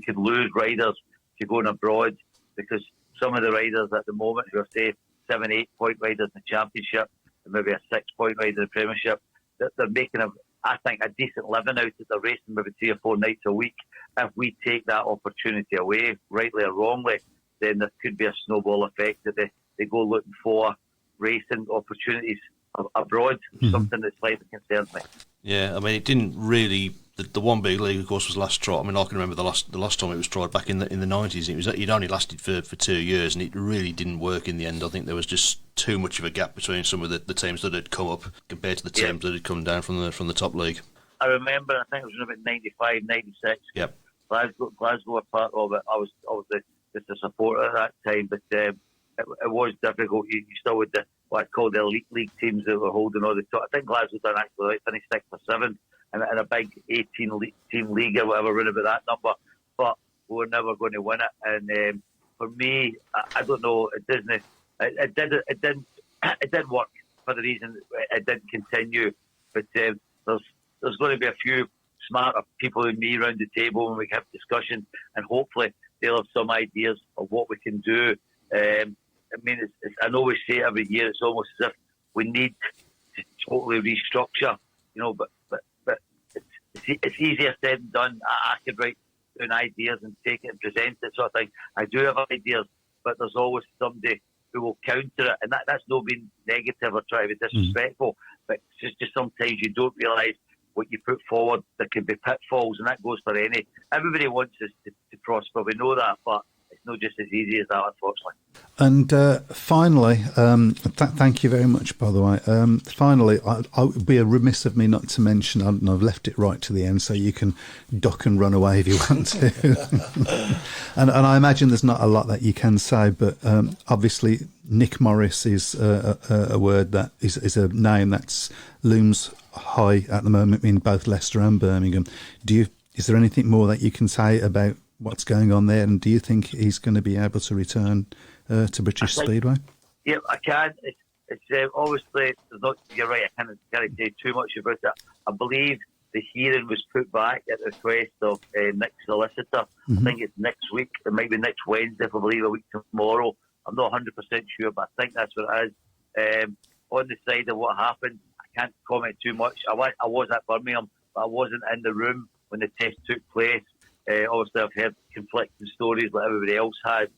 E: could lose riders to going abroad, because some of the riders at the moment who are, say, 7-8 point riders in the Championship and maybe a 6 point rider in the Premiership, they're making I think a decent living out of the racing, maybe 3 or 4 nights a week. If we take that opportunity away, rightly or wrongly, then there could be a snowball effect that they go looking for racing opportunities abroad, something that slightly concerns me.
B: Yeah, I mean, it didn't really. The one big league, of course, was last tried. I mean, I can remember the last time it was tried back in the 90s. It only lasted for 2 years, and it really didn't work in the end. I think there was just too much of a gap between some of the teams that had come up compared to the teams that had come down from the top league.
E: I remember, I think it was about 95, 96.
B: Yep.
E: Glasgow were part of it. I was just a supporter at that time, but it was difficult. You still with what I call the elite league teams that were holding all the top. I think Glasgow done actually finished 6th or 7th. And a big 18-team league or whatever, around about that number, but we were never going to win it. And for me, I don't know. It didn't. It didn't work for the reason it didn't continue. But there's going to be a few smarter people than me around the table when we have discussions, and hopefully they'll have some ideas of what we can do. I mean, I know we say it every year. It's almost as if we need to totally restructure, but it's easier said than done. I could write down ideas and take it and present it, sort of thing. I do have ideas, but there's always somebody who will counter it, and that's not being negative or trying to be disrespectful, but it's just sometimes you don't realise what you put forward. There can be pitfalls, and that goes for everybody wants us to prosper. We know that, but not just as easy as that, unfortunately.
C: And finally, thank you very much, by the way. Finally, I would be remiss of me not to mention, and I've left it right to the end, so you can duck and run away if you want to. and I imagine there's not a lot that you can say, but obviously Nick Morris is a word that is a name that looms high at the moment in both Leicester and Birmingham. Is there anything more that you can say about what's going on there, and do you think he's going to be able to return to British Speedway?
E: Yeah, I can. It's obviously, you're right, I can't say too much about it. I believe the hearing was put back at the request of Nick's solicitor. I think it's next week. It might be next Wednesday, if I believe, a week tomorrow. I'm not 100% sure, but I think that's what it is. On the side of what happened, I can't comment too much. I was at Birmingham, but I wasn't in the room when the test took place. Obviously, I've heard conflicting stories like everybody else has.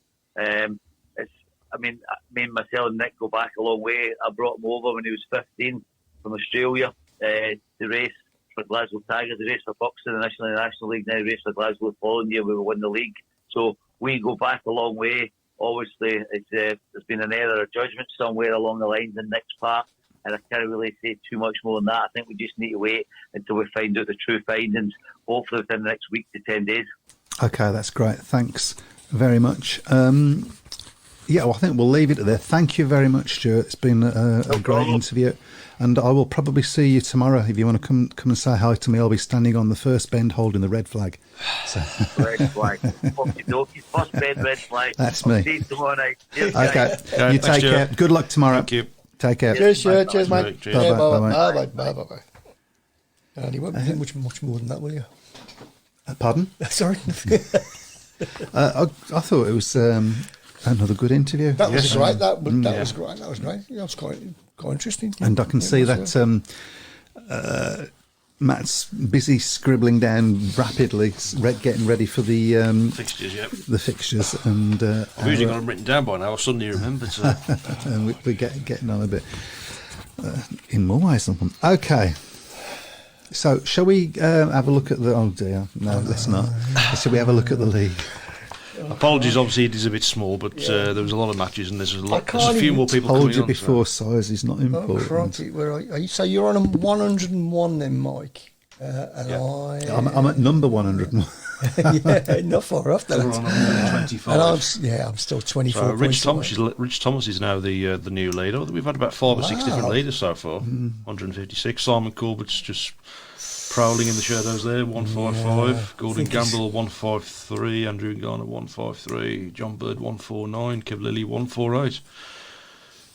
E: Me and myself and Nick go back a long way. I brought him over when he was 15 from Australia to race for Glasgow Tigers. He raced for boxing initially in the National League, then he raced for Glasgow the following year. We won the league. So we go back a long way. Obviously, there's been an error of judgment somewhere along the lines in Nick's part, and I can't really say too much more than that. I think we just need to wait until we find out the true findings, hopefully within the next week to 10 days. Okay,
C: that's great. Thanks very much. I think we'll leave it there. Thank you very much, Stuart. It's been a great interview, and I will probably see you tomorrow. If you want to come and say hi to me, I'll be standing on the first bend holding the red flag. So.
E: Red flag. First bend, red flag.
C: That's me.
E: See you tomorrow night. Cheers,
C: okay, you take care. Good luck tomorrow.
B: Thank you.
C: Take care.
D: Cheers, Stuart. Cheers, mate.
B: Cheers.
D: Bye-bye. And you won't be doing much more than that, will you?
C: Pardon?
D: Sorry.
C: I thought it was another good interview.
D: That was great. That was great. That was great. Yeah, it was quite interesting.
C: And I can see that Matt's busy scribbling down rapidly, getting ready for the
B: fixtures. Yep.
C: The fixtures, and
B: I've usually got them written down by now. I suddenly remembered.
C: And we're getting on a bit in more ways than one. Okay. So, shall we have a look at the... Oh, dear. No, let's not. Shall we have a look at the league?
B: Apologies, obviously it is a bit small, but there was a lot of matches and there's a few more people coming on.
C: I told you before, size is not important.
D: Crikey, where are you? So you're on 101 then, Mike?
C: I'm at number 101.
D: Yeah, not far off that.
B: We're on 125.
D: And I'm still 24.
B: So Rich Thomas is now the new leader. We've had about 5 or 6 different leaders so far. 156. Simon Corbett's just prowling in the shadows there. 155. Gordon Gamble 153. Andrew Garner 153. John Bird 149. Kev Lilly 148.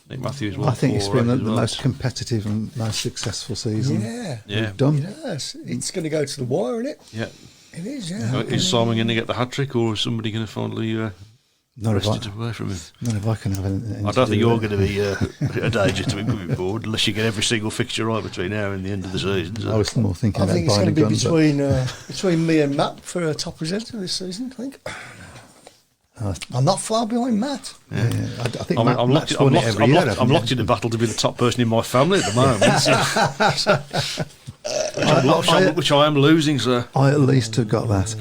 B: Nick Matthews 148.
C: I think it's been the most competitive and most successful season.
D: Yeah.
C: Done.
D: Yes. It's going to go to the wire, isn't it?
B: Yeah.
D: It is, yeah.
B: Is Simon going to get the hat-trick, or is somebody going to finally wrest it away from him?
C: Not if I can have anything.
B: I don't think you're going to be a danger to be moving forward unless you get every single fixture right between now and the end of the season. So.
C: I was more thinking
D: I think it's
C: about
D: going to be between me and Matt for a top presenter this season, I think. I'm not far behind Matt.
C: Yeah. I think
B: I'm locked in a battle to be the top person in my family at the moment. Which I am losing, sir.
C: I at least have got that.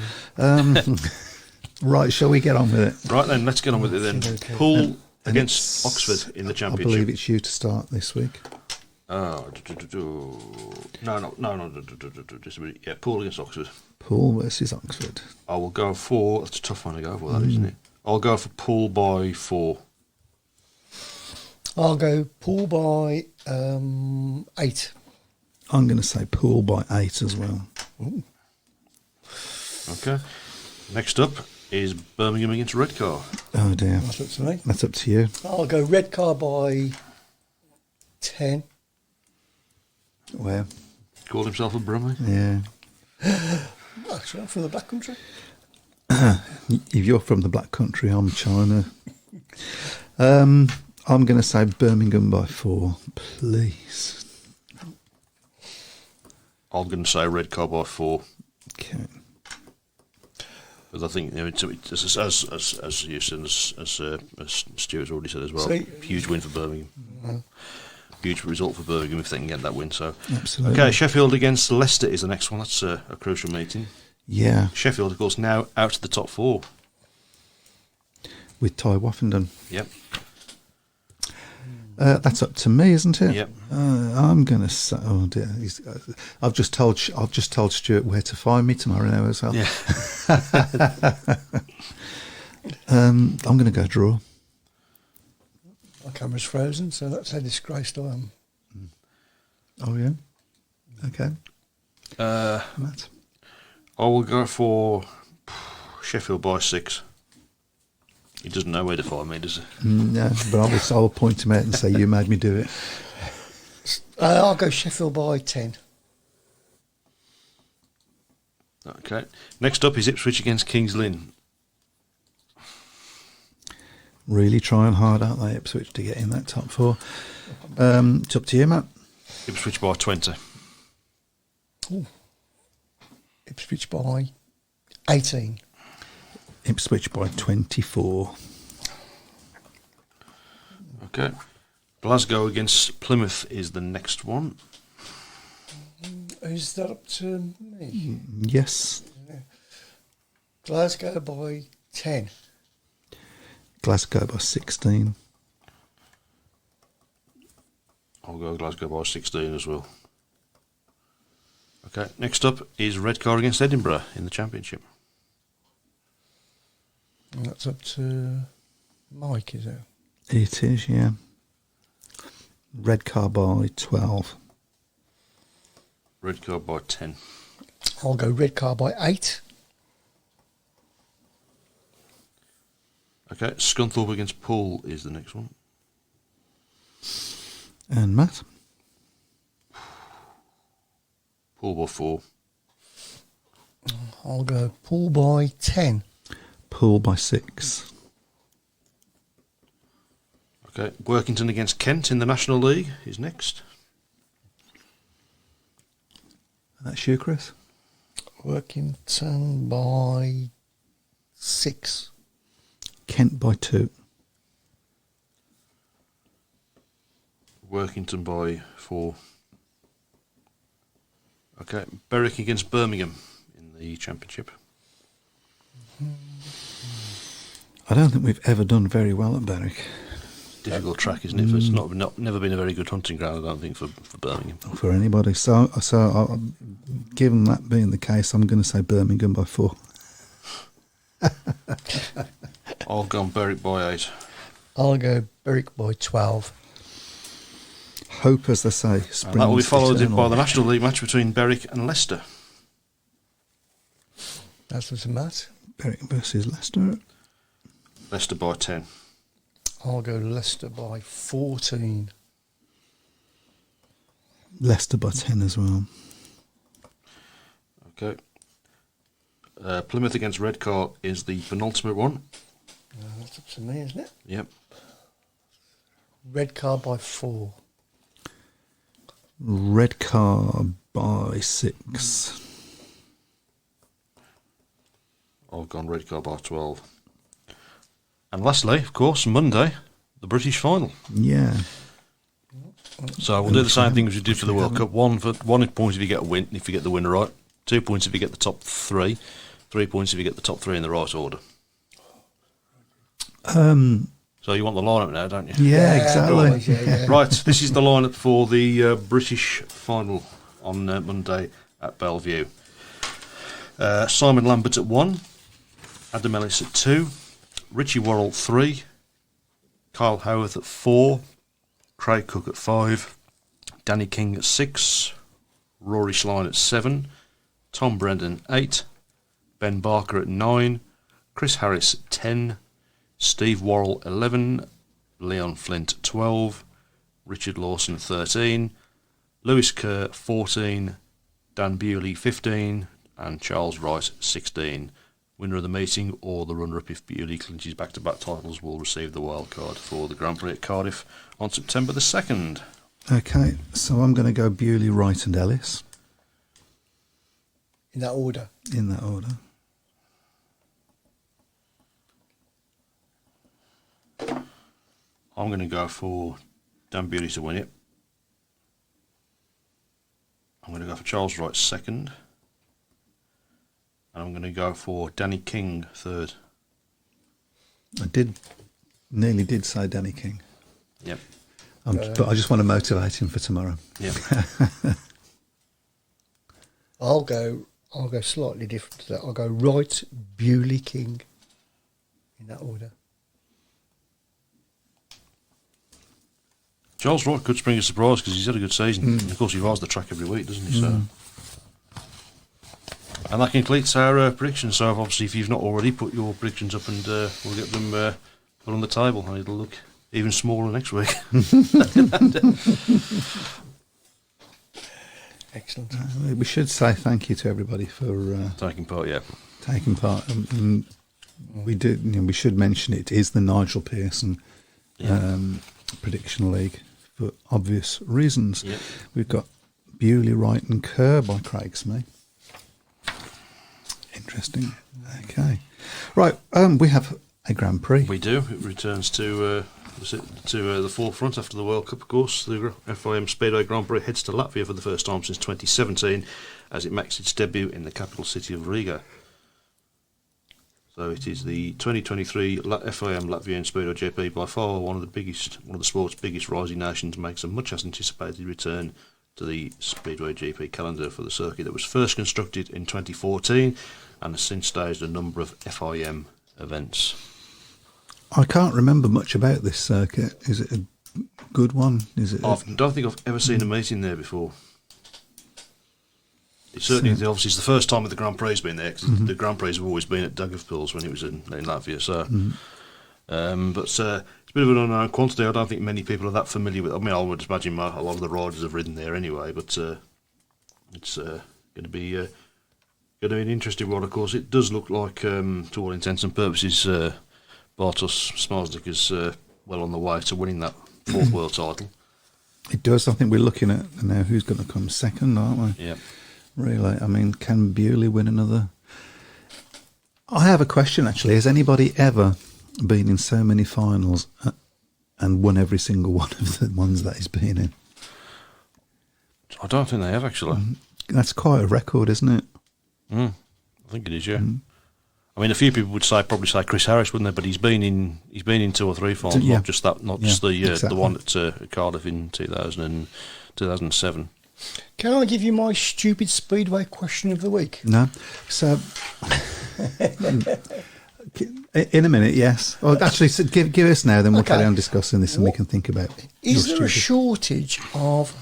C: Right, shall we get on with it?
B: Right then, let's get on with it then. Okay. Poole against Oxford in the Championship.
C: I believe it's you to start this week.
B: No. Just a minute. Yeah, Poole against Oxford.
C: Poole versus Oxford.
B: I will go for... That's a tough one to go for, that, isn't it? I'll go for Poole by 4.
D: I'll go Poole by 8.
C: I'm going to say Poole by 8 as well. Ooh.
B: Okay. Next up is Birmingham against Redcar.
C: Oh dear.
D: That's up to me.
C: That's up to you.
D: I'll go Redcar by 10.
C: Where?
B: Called himself a Brummie?
C: Yeah.
D: Actually, I'm from the Black Country.
C: If you're from the Black Country, I'm China. I'm going to say Birmingham by 4, please.
B: I'm going to say Redcar by 4.
C: Okay.
B: Because I think, as you said, as Stuart's already said as well, huge win for Birmingham. Mm-hmm. Huge result for Birmingham if they can get that win. So,
C: absolutely.
B: Okay, Sheffield against Leicester is the next one. That's a crucial meeting.
C: Yeah.
B: Sheffield, of course, now out of the top 4.
C: with Ty Woffington.
B: Yep.
C: That's up to me, isn't it?
B: Yep.
C: I'm going to say, oh dear, I've just told Stuart where to find me tomorrow now as well.
B: Yeah.
C: I'm going to go draw.
D: My camera's frozen, so that's how disgraced I am.
C: Oh yeah. Okay. Matt.
B: I will go for Sheffield by 6. He doesn't know where to find me, does he?
C: No, but I'll point him out and say you made me do it.
D: I'll go Sheffield by 10.
B: Okay. Next up is Ipswich against Kings Lynn.
C: Really trying hard, aren't they, Ipswich, to get in that top 4? It's up to you, Matt.
B: Ipswich by 20.
D: Ooh. Ipswich by 18.
C: Ipswich by 24.
B: Okay. Glasgow against Plymouth is the next one.
D: Is that up to me?
C: Yes.
D: Glasgow by 10.
C: Glasgow by 16.
B: I'll go Glasgow by 16 as well. Okay, next up is Redcar against Edinburgh in the Championship.
D: And that's up to Mike, is it?
C: It is, yeah. Redcar by 12.
B: Redcar by 10.
D: I'll go Redcar by 8.
B: Okay, Scunthorpe against Poole is the next one.
C: And Matt?
B: Poole by 4.
D: I'll go Poole by 10.
C: Poole by 6.
B: Okay, Workington against Kent in the National League is next.
C: That's you, Chris?
D: Workington by 6.
C: Kent by 2.
B: Workington by 4. Okay, Berwick against Birmingham in the Championship.
C: I don't think we've ever done very well at Berwick.
B: Difficult track, isn't it? It's never been a very good hunting ground, I don't think, for Birmingham.
C: For anybody. So given that being the case, I'm going to say Birmingham by 4.
B: I'll go on Berwick by 8.
D: I'll go Berwick by 12.
C: Hope, as they say,
B: And
C: springs
B: that will be followed
C: eternal.
B: by the National League match between Berwick and Leicester.
D: That's what's a Matt.
C: Berwick versus Leicester.
B: Leicester by 10.
D: I'll go Leicester by 14.
C: Leicester by 10 as well.
B: Okay. Plymouth against Redcar is the penultimate one.
D: That's up to me, isn't it?
B: Yep.
D: Redcar by 4.
C: Redcar by 6.
B: I've gone Redcar by 12. And lastly, of course, Monday, the British final.
C: Yeah.
B: So we'll do the same thing as we did for the World Cup. 1 point if you get a win, if you get the winner right. 2 points if you get the top 3. 3 points if you get the top 3 in the right order. So you want the lineup now, don't you?
C: Yeah, exactly.
D: always, yeah.
B: Right, this is the lineup for the British final on Monday at Bellevue. Simon Lambert at 1, Adam Ellis at 2, Richie Worrell 3, Kyle Howarth at 4, Craig Cook at 5, Danny King at 6, Rory Schlein at 7, Tom Brendan 8, Ben Barker at 9, Chris Harris at 10, Steve Worrell 11, Leon Flint 12, Richard Lawson 13, Lewis Kerr 14, Dan Bewley 15, and Charles Wright 16. Winner of the meeting or the runner-up if Bewley clinches back-to-back titles will receive the wild card for the Grand Prix at Cardiff on September the 2nd.
C: Okay, so I'm going to go Bewley, Wright and Ellis
D: In that order.
C: in that order.
B: I'm going to go for Dan Bewley to win it. I'm going to go for Charles Wright second. And I'm going to go for Danny King third.
C: Nearly did say Danny King.
B: Yep.
C: But I just want to motivate him for tomorrow.
B: Yep.
D: I'll go slightly different to that. I'll go Wright, Bewley, King, in that order.
B: Charles Wright could spring a surprise because he's had a good season. And of course, he rides the track every week, doesn't he? So, and that completes our predictions. So, obviously, if you've not already put your predictions up, and we'll get them put on the table, and it'll look even smaller next week.
D: Excellent.
C: We should say thank you to everybody for
B: Taking part, yeah.
C: taking part. We do. We should mention it is the Nigel Pearson Prediction League for obvious reasons.
B: Yep.
C: We've got Bewley, Wright, and Kerr by Craig Smee. Interesting. Okay, right. We have a Grand Prix.
B: We do. It returns to the forefront after the World Cup, of course. The FIM Speedway Grand Prix heads to Latvia for the first time since 2017 as it makes its debut in the capital city of Riga. So it is the 2023 FIM Latvian Speedway GP, by far one of the sport's biggest rising nations, makes a much anticipated return to the Speedway GP calendar for the circuit that was first constructed in 2014 and has since staged a number of FIM events.
C: I can't remember much about this circuit. Is it a good one?
B: I don't think I've ever seen a meeting there before. It's certainly, obviously, it's the first time that the Grand Prix has been there, because the Grand Prix have always been at Daugavpils when it was in Latvia. So, but it's a bit of an unknown quantity. I don't think many people are that familiar with. I mean, I would imagine a lot of the riders have ridden there anyway. But it's going to be an interesting one. Of course, it does look like, to all intents and purposes, Bartosz Smarsdik is well on the way to winning that fourth world title.
C: It does. I think we're looking at now who's going to come second, aren't we?
B: Yeah.
C: Really? I mean, can Bewley win another? I have a question, actually. Has anybody ever been in so many finals and won every single one of the ones that he's been in?
B: I don't think they have, actually.
C: That's quite a record, isn't it?
B: I think it is, yeah. I mean, a few people would probably say Chris Harris, wouldn't they? But he's been in two or three finals,
C: Yeah.
B: not just the
C: Exactly.
B: one at Cardiff in 2007.
D: Can I give you my stupid Speedway question of the week?
C: No. So, in a minute, yes. Well, actually, so give us now, then we'll
D: Okay.
C: carry on discussing this and we can think about it.
D: Is there a shortage of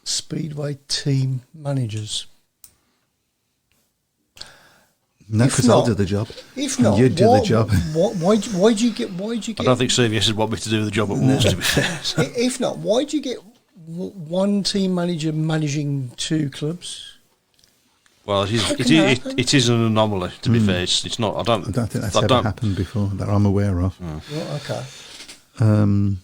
D: Speedway team managers?
C: No,
D: If
C: because I'll
D: not-
C: do the job.
D: If not,
C: you do the job.
D: Why do you get?
B: I don't think CVS would want me to do the job at once, to be fair.
D: If not, why do you get one team manager managing two clubs?
B: Well,
D: How can that happen?
B: it is an anomaly, to be fair. It's not. I don't
C: think that's ever happened before that I'm aware of.
D: Well, okay.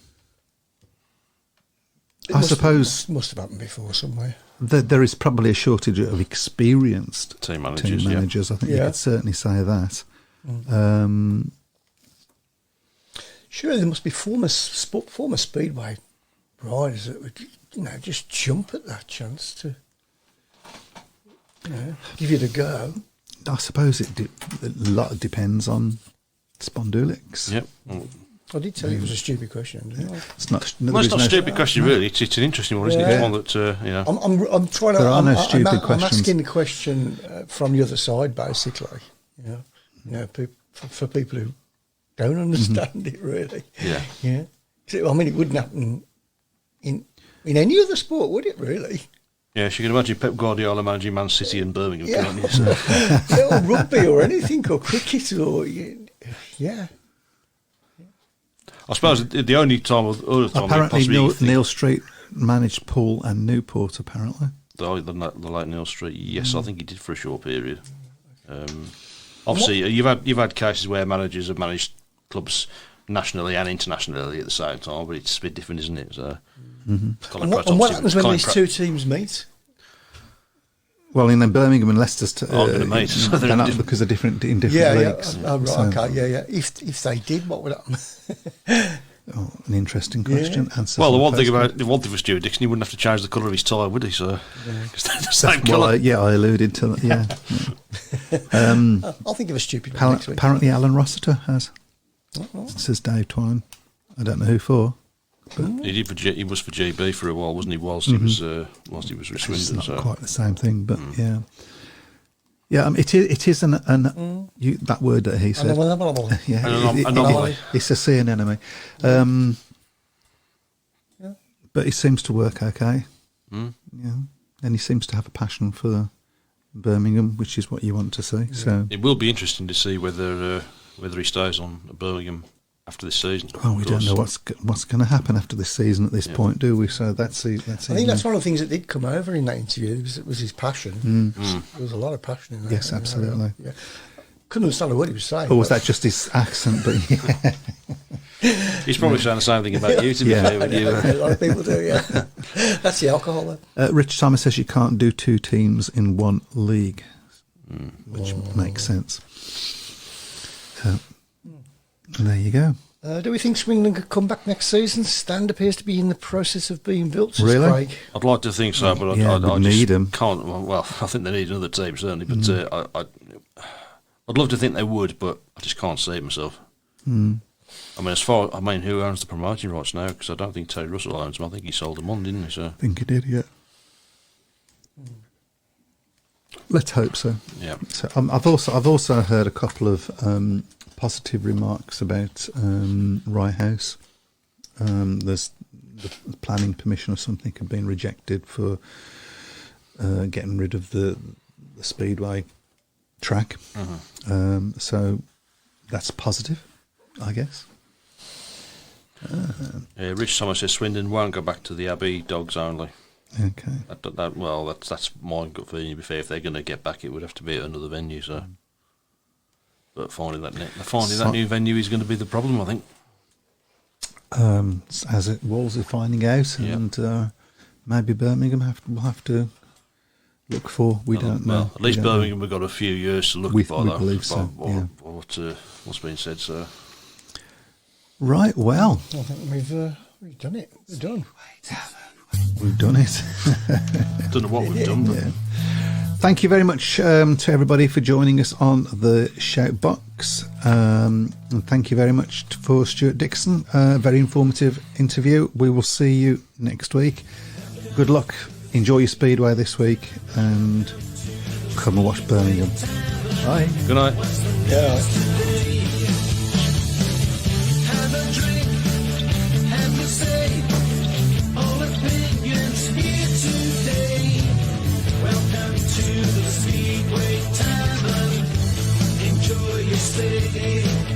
C: I suppose
D: must have happened before somewhere.
C: there is probably a shortage of experienced
B: Team managers,
C: I think
D: Yeah.
C: you could certainly say that.
D: Surely there must be former Speedway riders that would, just jump at that chance to, give it a go.
C: I suppose a lot depends on Spondulics.
B: Yep. Well,
D: I did tell you it was a stupid question, didn't I?
C: It's not.
B: it's not a stupid question, really. It's an interesting one, isn't it?
D: Yeah.
B: It's one that
D: I'm trying to.
C: There are no
D: I'm
C: stupid questions.
D: asking the question from the other side, basically. For people who don't understand it, really.
B: Yeah.
D: Yeah. I mean, it wouldn't happen in any other sport, would it? Really?
B: Yes, you can imagine Pep Guardiola managing Man City and Birmingham,
D: Yeah.
B: can't you? So,
D: Or rugby or anything, or cricket, or yeah.
B: I suppose the only time,
C: Apparently, Neil Street managed Poole and Newport. Apparently,
B: the late Neil Street. Yes, I think he did for a short period. Obviously, you've had cases where managers have managed clubs nationally and internationally at the same time, but it's a bit different, isn't it? So,
D: And what happens when these two teams meet?
C: well, in Birmingham and Leicester,
B: Aren't gonna meet. So
C: they're not because they're different in different leagues.
D: Oh, right,
C: So-
D: okay, yeah. If they did, what would happen?
C: Oh, an interesting question. Answer
B: well, the
C: from
B: one thing
C: Facebook.
B: for Stuart Dixon, he wouldn't have to change the colour of his tie, would he? So, 'cause they're the same
C: Well,
B: colour.
C: I alluded to that. Yeah.
D: I'll think of a stupid one next week.
C: Apparently, Alan Rossiter has. says Dave Twine. I don't know who for.
B: He was for GB for a while, wasn't he? Whilst he was with
C: It's
B: Swindon.
C: not
B: So
C: quite the same thing, but yeah. Yeah, it is that word that he said. Yeah,
B: An anomaly.
C: It's a sea anemone. But he seems to work okay. Yeah, and he seems to have a passion for Birmingham, which is what you want to see. So
B: it will be interesting to see whether he stays on Birmingham after this season.
C: Well, we don't know what's going to happen after this season at this point, do we? So I think
D: that's one of the things that did come over in that interview. Was his passion. There was a lot of passion in that.
C: Yes, absolutely.
D: Yeah. Couldn't understand a word he was saying.
C: Or was that just his accent? But yeah.
B: He's probably saying the same thing about you, to be fair with you.
D: A lot of people do, yeah. That's the alcohol, though.
C: Rich Thomas says you can't do two teams in one league, which makes sense. So, there you go.
D: Do we think Swindon could come back next season? Stand appears to be in the process of being built. Says
C: Really?
D: Craig.
B: I'd like to think so, but
C: Yeah,
B: I
C: we
B: just
C: need 'em.
B: can't. Well, I think they need another team certainly, but I'd love to think they would, but I just can't see it myself. I mean, who owns the promoting rights now? Because I don't think Terry Russell owns them. I think he sold them on, didn't he? So
C: I think he did, yeah. Let's hope so.
B: yeah.
C: So I've also heard a couple of positive remarks about Rye House. There's the planning permission or something had been rejected for getting rid of the Speedway track. So that's positive, I guess.
B: Rich Thomas says Swindon won't go back to the Abbey dogs only.
C: Okay.
B: That's my gut feeling. To be fair, if they're going to get back, it would have to be at another venue. So, but finding that new venue is going to be the problem, I think.
C: As it Wolves are finding out, and maybe Birmingham will have to look for. We don't know.
B: At least
C: We don't
B: Birmingham have got a few years to look
C: We
B: for that.
C: believe so, yeah.
B: What's been said. So,
C: know. Right. Well,
D: I think we've done it. We're done.
C: we've done it.
B: don't know what we've done. But
C: Yeah. Thank you very much to everybody for joining us on the Shout Box. And thank you very much for Stuart Dickson. Very informative interview. We will see you next week. Good luck. Enjoy your Speedway this week and come and watch Birmingham. Bye.
B: Good night.
D: Yeah.
A: Have a drink, have a say. All opinions here today. Welcome to the Speedway Tavern. Enjoy your stay.